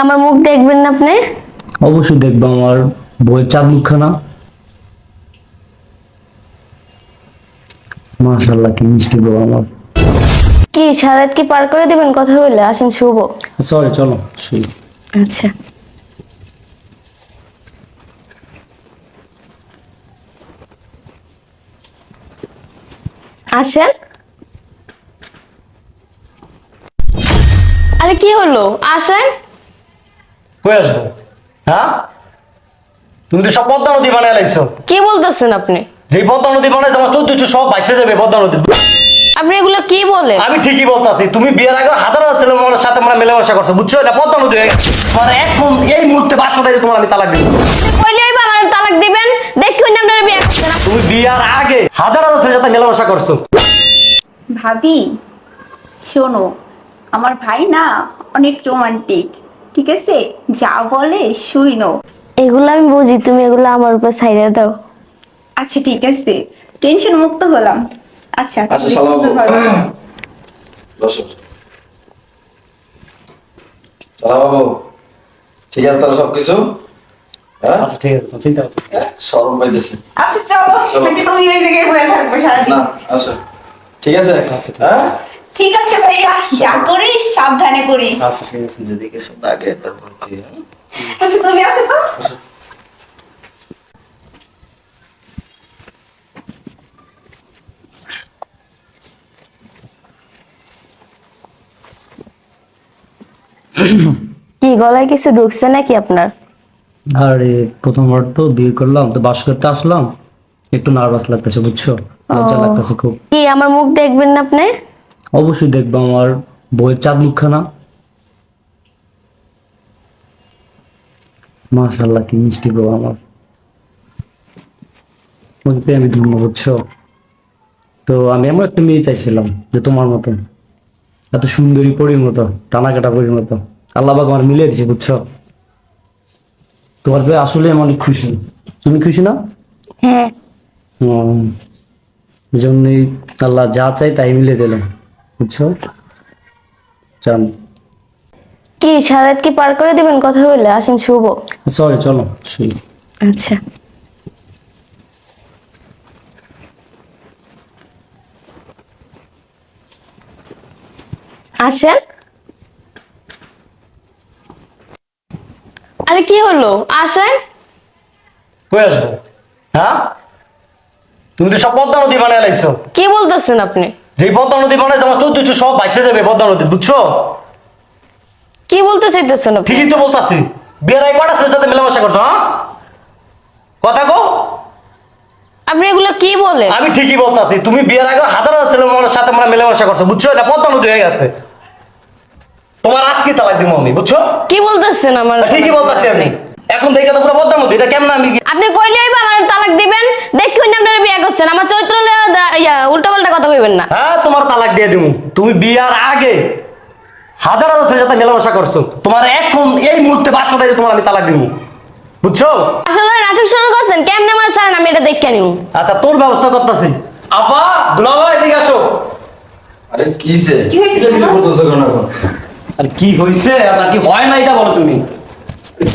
আমার মুখ দেখবেন না আপনি? অবশ্যই দেখবো, আমার বইয়ের চাঁদ মুখখানা। মাশাআল্লাহ, কি মিষ্টি বউ আমার। কি সারাত কি পার করে দিবেন কথা বলে? আসেন শুভ। সরি, চলো শুই। আচ্ছা, আসেন। আরে কি হলো, আসেন। কই আসবো? হ্যাঁ, তুমি তো সব পদ্মা নদী বানায় লাইছো। কি বলতেছেন আপনি? যেই পদ্মা নদী বানায় তোমার 1400 সব ভাইসে যাবে পদ্মা নদী। আপনি এগুলো কি বলেন? আমি ঠিকই বলতাছি, তুমি বিয়ের আগে হাজার হাজার ছেলেমেয়ের সাথে আমরা মেলামেশা করছো, বুঝছো? এটা পদ্মা নদী হয়ে গেছে। তোমার এখন এই মুহূর্তে 500 টাকা তোমার আমি তালাক দিব। কইলেই বা আমার তালাক দিবেন? দেখুন না আপনারা বিয়ে করছেন। তুমি বিয়ার আগে হাজার হাজার ছেলের সাথে মেলামেশা করছো। ভাবি শোনো, আমার ভাই না অনেক রোমান্টিক, ঠিক আছে? যা বলে শুইনো। এগুলো আমি বুঝি, তুমি এগুলো আমার উপর ছাইড়া দাও। আচ্ছা ঠিক আছে, টেনশন মুক্ত হলাম। আচ্ছা আচ্ছা শালা বাবু, বসো। শালা বাবু, ঠিক আছে তাহলে সবকিছু? হ্যাঁ, আচ্ছা ঠিক আছে, চিন্তা করো। শরম পাইতেছি। আচ্ছা চলো, চলো। নাকি তুমি ওই জায়গায় বসে থাকবে সারাদিন? না, আসো। ঠিক আছে? আচ্ছা, ঠিক হ্যাঁ? ঠিক আছে ভাইয়া, যা করিস সাবধানে করিস। আচ্ছা ঠিক আছে। যদি কিছু লাগে তারপর কি? আচ্ছা তুমি আসো তো। কি গলায় কিছু ঢুকছে নাকি আপনার? আরে প্রথমবার তো বিয়ে করলাম, তো বাস করতে আসলাম, একটু নার্ভাস লাগতেছে, বুঝছো? লজ্জা ও। লাগতেছে খুব। কি আমার মুখ দেখবেন না আপনি? অবশ্যই দেখবো, আমার বইয়ের চাঁদ মুখখানা। মাশাআল্লাহ, কি মিষ্টি বউ আমার। তোমাকে আমি ধন্য, বুঝছো? তো আমি এমন একটা মেয়ে চাইছিলাম যে তোমার মতন, এত সুন্দরী পরীর মতো, টানা কাটা পরীর মতো। আল্লাহ পাক আমার মিলিয়ে দিছে, বুঝছো? তোমার পেয়ে আসলে আমি অনেক খুশি। তুমি খুশি না? হ্যাঁ। হুম, এই জন্যই আল্লাহ যা চাই তাই মিলিয়ে দিলাম, বুঝছো? চান। কি সারাত কি পার করে দিবেন কথা বলে? আসেন শুভ। সরি, চলো শুই। আচ্ছা, আসেন। আরে কি হলো, আসেন। কই আসবো? হ্যাঁ, তুমি তো সব পদ্মা নদী বানায় লাইছো। কি বলতেছেন আপনি? যেই পদ্মা নদী বানায় তোমার 1400 সব ভাইসে যাবে পদ্মা নদী, বুঝছো? কি বলতে চাইতেছেন আপনি? ঠিকই তো বলতাছি, বিয়ের আগে কটা ছেলের সাথে মেলামেশা করছো? হ্যাঁ, কথা কো। আপনি এগুলো কি বলেন? আমি ঠিকই বলতাছি, তুমি বিয়ের আগে হাজার হাজার ছেলেমেয়ের সাথে আমরা মেলামেশা করছো, বুঝছো? এটা পদ্মা নদী হয়ে গেছে। তোমার আজকে তালাক দিব আমি, বুঝছো? কি বলতেছেন আমার? ঠিকই বলতাছি আমি। এখন দেখে তো পুরো পদ্মা নদী, এটা কেমন আমি আপনি কইলেই বা আমার তালাক দিবেন? দেখুন না আপনারা বিয়ে করছেন। আমার চরিত্র উল্টা পাল্টা কথা কইবেন না। হ্যাঁ, তোমার তালাক দিয়ে দিব। তুমি বিয়ার আগে হাজার হাজার ছেলের সাথে মেলামেশা করছো, তোমার এখন এই মুহূর্তে 500 টাকা তোমার আমি তালাক দিব, বুঝছো? আসলে নাটক শুরু করছেন, কেমনে আমার স্যার আমি এটা দেখে নিব। আচ্ছা, তোর ব্যবস্থা করতেছি। আপা, দুলাভাই এদিকে আসো। আরে কিসে? কি হয়েছে কিসে শোনো? করতেছো কেন এখন? আর কি হয়েছে আর কি হয় না এটা বলো তুমি।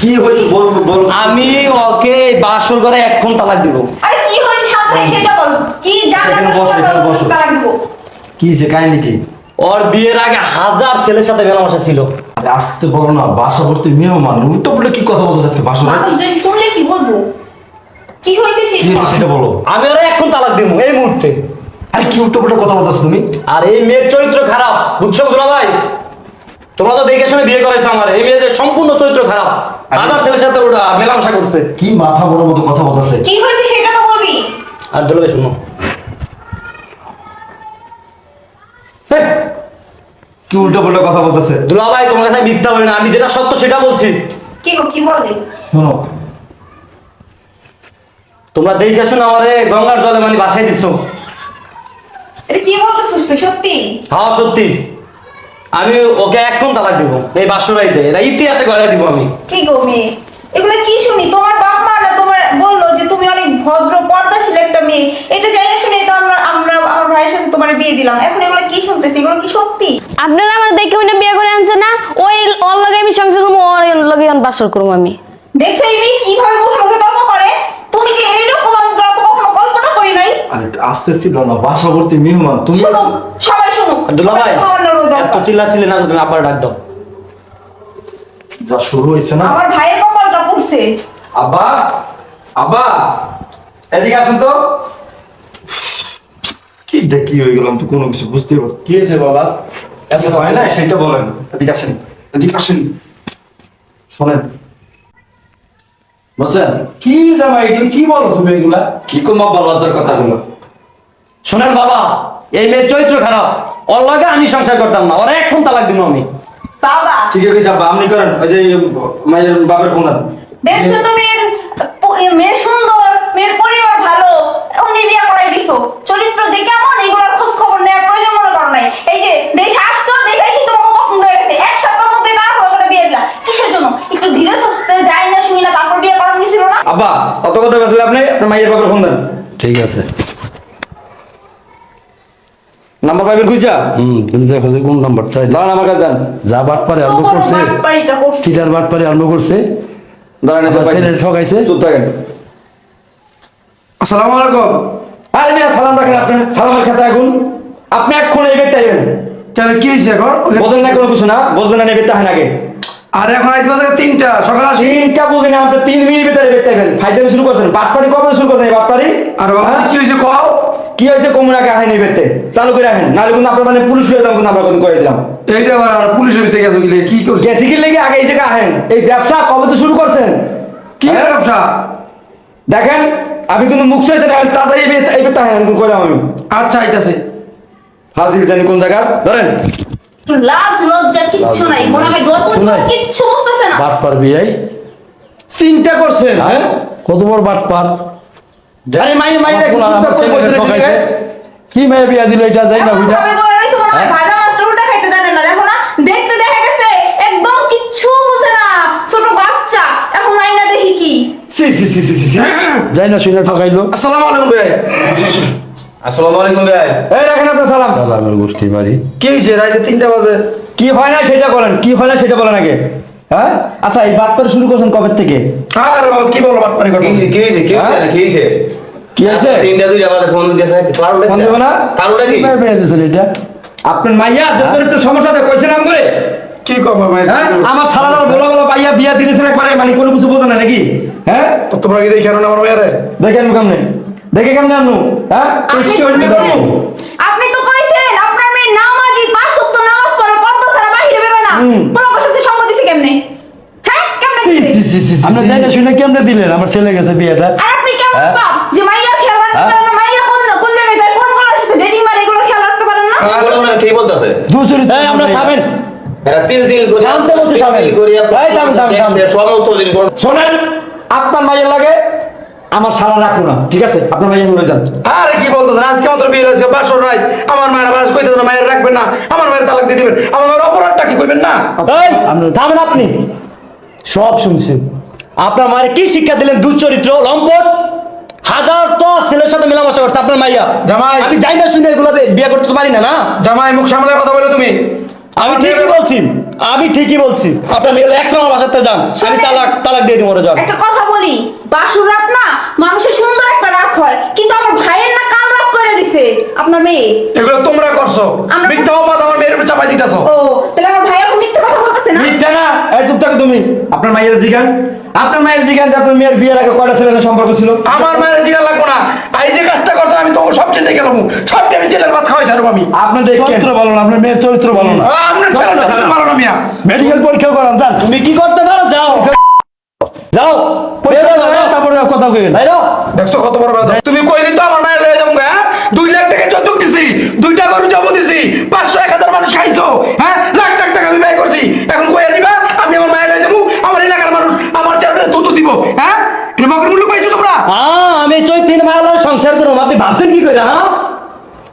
কি হয়েছে বল বল। আমি ওকে বাসর করে এখন তালাক দিব। আরে কি হয়েছে সাবধানে সেটা বল। কি জানা এখানে বসো, এখানে বসো। তালাক দিব? কিসে কাহিনী কি? ওর বিয়ের আগে হাজার ছেলের সাথে মেলামেশা ছিল। আরে আসতে বলো না, বাসা ভর্তি মেহমান, উল্টো বলে কি কথা বলতে আজকে বাসা? মানুষ যদি শুনলে কি বলবো? কি হয়েছে কি হয়েছে সেটা বলো। আমি ওরা এখন তালাক দিব এই মুহূর্তে। আরে কি উল্টো পাল্টা কথা বলতেছো তুমি? আর এই মেয়ের চরিত্র খারাপ, বুঝছো দুলাভাই? তোমরা তো দেখে শুনে বিয়ে করেছো আমার, এই মেয়েদের সম্পূর্ণ চরিত্র খারাপ। হাজার ছেলের সাথে ওটা মেলামেশা করছে। কি মাথা বড় মতো কথা বলতেছে? কি হয়েছে সেটা তো বলবি। আর দুলাভাই শুনো, হেই, কি উল্টো পাল্টা কথা বলতেছে? দুলাভাই তোমার কাছে মিথ্যা বলি না, আমি যেটা সত্য সেটা বলছি। কি গো কি বলে? শোনো, তোমরা দেখে শুনে আমারে গঙ্গার জলে মানে বাসায় দিছো। এটা কি বলতেছিস তুই সত্যি? হ্যাঁ সত্যি, আমি ওকে এখন তালাক দিব এই বাসুরাইতে, এটা ইতিহাসে গড়াই দিব আমি। কি গো মেয়ে, এগুলো কি শুনি? তোমার বাপ মা না তোমার বললো যে তুমি অনেক ভদ্র পর্দাশীল একটা মেয়ে, এটা জানি না শুনে তো আমরা আমরা আমার ভাইয়ের সাথে তোমার বিয়ে দিলাম। এখন এগুলো কি শুনতেছি? এগুলো কি সত্যি? আপনারা আমার দেখে উনি বিয়ে করে আনছে না? ওই ওর লগে আমি সংসার করবো, ওর লগে এখন বাসর করবো আমি। দেখছো এই মেয়ে কিভাবে মুখে মুখে তর্ক করে? তুমি যে এইরকম আমি তো কখনো কল্পনা করি নাই। আরে আসতে ছিল না, বাসাবর্তী মেহমান তুমি। শুনুক, সবাই শুনুক। দুলা ভাই সামান্য রোদ এত চিল্লাচিল্লি না, তুমি আব্বার ডাক দাও। যা শুরু হয়েছে না। আমার ভাইয়ের কপালটা পড়ছে। আব্বা, আব্বা, এদিকে আসুন তো। কি দেখি হয়ে গেলাম তো কোনো কিছু বুঝতে পারছি। কি হয়েছে বাবা? এত হয় না সেটা বলেন। এদিকে আসেন, এদিকে আসেন। শোনেন, বুঝছেন? কি জামাই এগুলো কি বলো তুমি এগুলা? কি করবো আব্বা, লজ্জার কথাগুলো? শোনেন বাবা, এই মেয়ের চরিত্র খারাপ, ওর লগে আমি সংসার করতাম না, ওরা এখন তালাক দিব আমি। বাবা, ঠিক আছে আব্বা, আপনি করেন। ওই যে মায়ের বাপের ফোন আছে। দেখছো তুমি মেয়ে সুন্দর, মেয়ের পরিবার ভালো, উনি বিয়ে করাই দিছো। চরিত্র যে কেমন এগুলো খোঁজ খবর নেওয়ার প্রয়োজন মনে করো নাই। এই যে দেখে আসতো, দেখে এসে তোমাকে পছন্দ হয়ে গেছে, এক সপ্তাহের মধ্যে তারপর করে বিয়ে দিলা। কিসের জন্য? একটু ধীরে সুস্থে যাই না শুই না তারপর বিয়ে করার কি ছিল না? আব্বা, অত কথা বলছিলেন আপনি, আপনার মায়ের বাপের ফোন দেন। ঠিক আছে। নাম্বার পাইবেন খুঁজা? তুমি দেখো যে কোন নাম্বারটা দাঁড়ান আমার কাছে দেন। যা বাটপারে আরম্ভ তোমার করছে, বাটপাড়িটা করছে। চিটার বাটপারে আরম্ভ করছে, দাঁড়ান, আমার ছেলে ঠকাইছে। চুপ থাকেন। আসসালামু আলাইকুম। আরে মিয়া, সালাম রাখেন। আপনি সালামের খাতা এখন আপনি এখন এই বেডটা আইবেন। কেন কি হয়েছে এখন? বোঝেন না কোনো কিছু না, বুঝবেন না, এই বেডটা হয় নাকি? আর এখন আইতে বাজে 3টা, সকাল আসি। তিনটা বুঝি না, আপনি 3 মিনিট ভিতরে বেডটা আইবেন। ফাইজলামি শুরু করছেন, বাটপাড়ি কবে শুরু করছেন? এই বাটপাড়ি আর বাবা কি হয়েছে কও? কি হয়েছে? কমুনাকে আহেন এই বেডতে চালু করে আহেন, নাহলে কিন্তু আপনার মানে পুলিশ হয়ে যাবেন, কিন্তু আমরা কিন্তু করে দিলাম। এইটা আবার আর পুলিশের ভিতরে গেছে গিলে কি করছে? গেসিকির লেগে আগে এই জায়গায় আহেন। এই ব্যবসা কবে তো শুরু করছেন? কি হ্যাঁ? ব্যবসা? দেখেন, আমি কিন্তু মুখ চাইতে না, তাড়াতাড়ি এই বেডটা আহেন, কিন্তু করলাম আমি। আচ্ছা আইতাছে। হাজির জানি কোন জায়গার, ধরেন। একটু লাজ লজ্জা কিচ্ছু নাই, মনে হয় দোয়া করছে শোনাই। কিচ্ছু বুঝতেছে না। বাটপার বিয়াই, চিন্তা করছেন? হ্যাঁ, কত বড় বাটপার। আরে মাই মাই আমার পোলা আমার ছেলেকে ঠকাইছে। কি মেয়ে বিয়া দিল এটা যাই না এমন ওইটা। ভাবে বলে রইছে মনে হয় ভাজা মাছটা উল্টা খাইতে জানেন না। দেখো না, দেখতে দেখা গেছে একদম কিচ্ছু বুঝে না, ছোট বাচ্চা। এখন আইনা দেখি কি সি সি সি সি সি। যাই না শুনে ঠকাইলো। আসসালামু আলাইকুম ভাই। আসসালামু আলাইকুম ভাই। এই রাখেন আপনার সালাম। সালামের গোষ্ঠী মারি। কি হয়েছে? রাইতে 3টা বাজে। কি হয় না সেটা বলেন, কি হয় না সেটা বলেন আগে। হ্যাঁ, আচ্ছা এই বাটপার শুরু করছেন কবে থেকে? আর বাবা কি বলো বাটপারি কথা? কি হয়েছে? তিনটা দুইটা বাজে ফোন দিয়েছে, কারণটা ফোন কি? দেবো না? কারণটা কি? কি মেয়ে বিয়া দিছিল এটা? আপনার মাইয়া যত সমস্যাটা কইছিলাম করে। কি কবা ভাই? হ্যাঁ, আমার সালার বলা বলা পাইয়া বিয়া দিয়েছেন একবারে, মানে কোনো কিছু বোঝো না নাকি? হ্যাঁ, তো তোমরা কি দেখি আমার মেয়েরে? দেখেন কেমনে, দেখে কেমনে আনু? হ্যাঁ, আপনি তো কইছেন, আপনি তো কইছেন আপনার মেয়ে নামাজি, 5 ওয়াক্ত নামাজ পড়ে, পর্দা ছাড়া বাইরে বের হয় না। কোন বসাতে সঙ্গ দিছে কেমনে? হ্যাঁ, কেমনে সি দিছে? সি সি সি। আমরা যাই না শুনে কেমনে দিলেন? আমার ছেলে গেছে বিয়েটা। আর আপনি কেমন বাপ যে মাইয়ার খেয়াল রাখতে পারেন না? মাইয়া কোন জায়গায় যায়, কোন গলার সাথে ডেটিং মারে, এগুলো খেয়াল রাখতে পারেন না? কি বলো না, কি বলতেছে? দুচুরি। এই আমরা থামেন। এরা তিল তিল করে থামতে বলছি, থামেন। তিল করে এই থামেন, থামেন, থামেন। দেখছে, সমস্ত জিনিস শোনেন, আপনার মাইয়ের লাগে আমার সারা রাখবো না, ঠিক আছে? আপনার মাইয়ের মনে যান। আরে কি বলতেছেন? আজকে মাত্র বিয়ে হয়েছে, বাসর রাত। আমার মায়ের আবার কইতেছেন না মায়ের রাখবেন না, আমার মায়ের তালাক দিয়ে দিবেন। আমার মায়ের অপরাধটা কি কইবেন না? এই থামেন আপনি। সব শুনছেন। আপনার মায়ের কি শিক্ষা দিলেন? দুচরিত্র, লম্পট, হাজার তো ছেলের সাথে মেলামেশা করছে আপনার মাইয়া। জামাই। আমি যাই না শুনে এগুলো বিয়ে করতে তো পারি না। না, জামাই মুখ সামলে কথা বলো তুমি। আমি ঠিকই বলছি, আমি ঠিকই বলছি। আপনার মেয়ে এক নম্বর বাসাতে যান, আমি তালাক দিয়ে দিব, ওরা যান। একটা কথা বলি, বাসুর রাত না মানুষের সুন্দর একটা রাত হয়, কিন্তু আমার ভাইয়ের না কাল রাত করে দিছে আপনার মেয়ে। এগুলো তোমরা করছো। আমরা- মিথ্যা অপবাদ আমার মেয়ের উপর চাপাই দিতেছো। ও তাহলে আমার ভাই এখন মিথ্যে কথা বলতেছে না? মিথ্যা না। এই চুপ থাকো তুমি। আপনার মায়ের জিগান, আপনার মায়ের জিগান যে আপনার মেয়ের বিয়ের আগে কয়টা ছেলের সম্পর্ক ছিল? আমার মায়ের জিগার লাগবো না। এই যে কাজটা করছো আমি তোমাকে সব জেনে গেলাম, সব আমি জেলের ভাত খাওয়াই ছাড়বো আমি। আপনার দেখেন, চরিত্র ভালো না, আপনার মেয়ের চরিত্র ভালো না। আপনার ছেলেটা তুমি ভালো না মিয়া। মেডিকেল পরীক্ষা করান যান। তুমি কি করতে পারো? যাও যাও, বের হও, যাও। তারপরে কথা কইবেন। বাইরো। দেখছো কত বড় কথা? তুমি কইলি তো আমার মায়ের লয়ে যাবো, হ্যাঁ? 2 লাখ টাকা যৌতুক দিছি, 2টা গরু জব দিছি, 500-1000 মানুষ খাইছো, হ্যাঁ? লাখ লাখ টাকা আমি ব্যয় করছি। এখন কইয়া দিবা আমি আমার মায়ের লয়ে যাবো? আমার এলাকার মানুষ আমার চেহারা তুতু দিব, হ্যাঁ? এটা মগের মূল্য পাইছো তোমরা? আমি চৈত্রিন ভালো সংসার করবো, আপনি ভাবছেন কি করে? হ্যাঁ,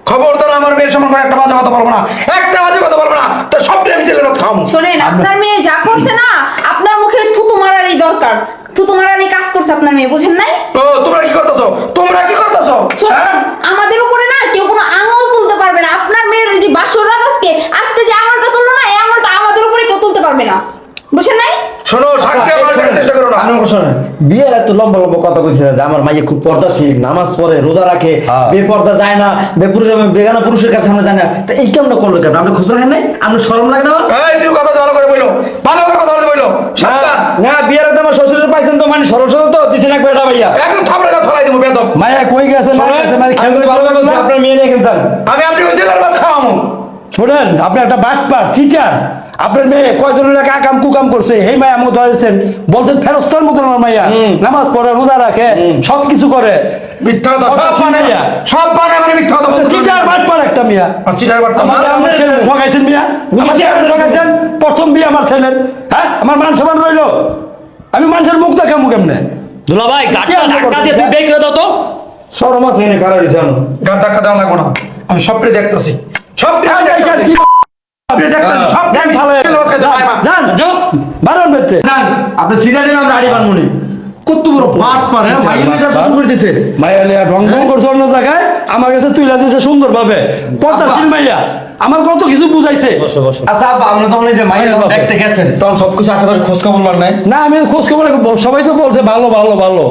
খবরদার আমার মেয়ের সম্পর্কে একটা বাজে কথা বলবো না, একটা বাজে কথা বলবো না, তো সবটাই আমি জেলের ভাত খাওয়াবো। শোনেন, আপনার মেয়ে যা করছে না, আপনার মুখে থুতু মারারই দরকার। থুতু মারারই কাজ করছে আপনার মেয়ে, বুঝেন নাই? ও তোমরা কি করতেছো? তোমরা কি করতেছো? শোনেন, আমাদের উপরে না কেউ কোনো আঙুল তুলতে পারবে না। আপনার মেয়ের যে বাসর রাত আজকে যে আঙুলটা তুললো না, এই আঙুলটা আমাদের উপরে কেউ তুলতে পারবে না। বুঝেন নাই? শোনো সাক্ষী আমার দেখার চেষ্টা করো না। বিয়ের এত লম্বা লম্বা কথা কইছে যে আমার মাইয়া খুব পর্দাশীল, নামাজ পড়ে, রোজা রাখে, বেপর্দা যায় না, বেগানা পুরুষের কাছে সামনে যায় না। তা এই কেমন করলো কেন? আপনি খুঁজে রাখেন নাই? আপনার শরম লাগে না? এই তুমি কথা ভালো করে বইলো, ভালো করে কথা বলতে বইলো। সাবধান। না বিয়ের একটা আমার শ্বশুরের পাইছেন তো, মানে সরল সরল তো দিছেন এক বেটা ভাইয়া। একদম থাপড়ে দাও ফেলাই দেবো বেদব। মায়া কই গেছে মায়া গেছে মানে আমি তো ভালো বলছি, আপনার মেয়ে নিয়ে কিনতাম। আমি ওই জেলার বাদ খাওয়ামো। শোনেন, আপনি একটা বাটপার চিটার। আপনার মেয়ে কয়জনের একটা আকাম কুকাম করছে, এই মায়া মতো ধরেছেন, বলতেন ফেরস্তার মতন আমার মাইয়া, নামাজ পড়ে, রোজা রাখে, সবকিছু করে। মিথ্যা কথা সব মানে মিয়া। সব মানে মানে মিথ্যা কথা বলছো। চিটার বাটপার একটা মিয়া। আর চিটার বাট আমার আমার ছেলে ঠকাইছেন মিয়া, আমার ছেলে ঠকাইছেন, প্রথম বিয়ে আমার ছেলের, হ্যাঁ আমার মান সম্মান রইলো, আমি মানুষের মুখ দেখামু কেমনে? দুলা ভাই গাটটা ধাক্কা দিয়ে তুই বের করে দাও তো। শরম আছে এনে কারো জানো? গান ধাক্কা দেওয়া লাগবো না, আমি সবটাই দেখতেছি, সবটাই দেখতেছি, সবটাই দেখতেছি, সবটাই আমি জান যাও বারণ বেতে আপনি সিনারি আমরা আড়ি বানমুনি কত বড় মাঠ পারে মাইয়া মেয়েটা শুরু করে দিছে। মাইয়া লিয়া ঢং ঢং করছে অন্য জায়গায়, আমার কাছে তুইলা দিয়েছে সুন্দর ভাবে, পর্দাশীল মাইয়া, আমার কত কিছু বুঝাইছে। আচ্ছা আব্বা, আপনি তখন এই যে মাইয়া যখন দেখতে গেছেন তখন সবকিছু আশেপাশে খোঁজ খবর লন নাই? না আমি খোঁজ খবর সবাই তো বলছে ভালো ভালো ভালো,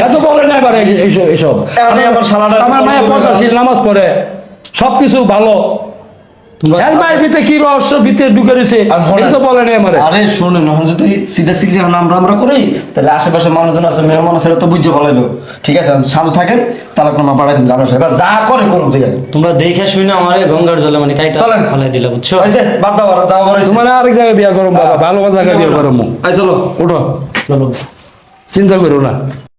এত বলে না এবার এইসব। এখন এই আমার শালাটা আমার মায়ের পর্দাশীল, নামাজ পড়ে, সবকিছু ভালো। এর মায়ের ভিতরে কি রহস্য ভিতরে ঢুকে রয়েছে এই তো বলে নাই আমারে। আরে শোনেন, এখন যদি সিধা সিধি আমরা করি তাহলে আশেপাশে মানুষজন আছে, মেহমান আছে, তো বুঝতে ভালো। ঠিক আছে শান্ত থাকেন, তালাকনামা পাঠাই দিন, জানো সাহেব যা করে করুন। ঠিক আছে তোমরা দেখে শুনে আমার গঙ্গার জলে মানে কাইটা চলেন। ফেলাই দিলা, বুঝছো? হয়েছে, বাদ দাও আর যাও বলে তোমার আরেক জায়গায় বিয়া করো বাবা, ভালো জায়গায় বিয়া করো। চলো উঠো, চলো। চিন্তা করো না।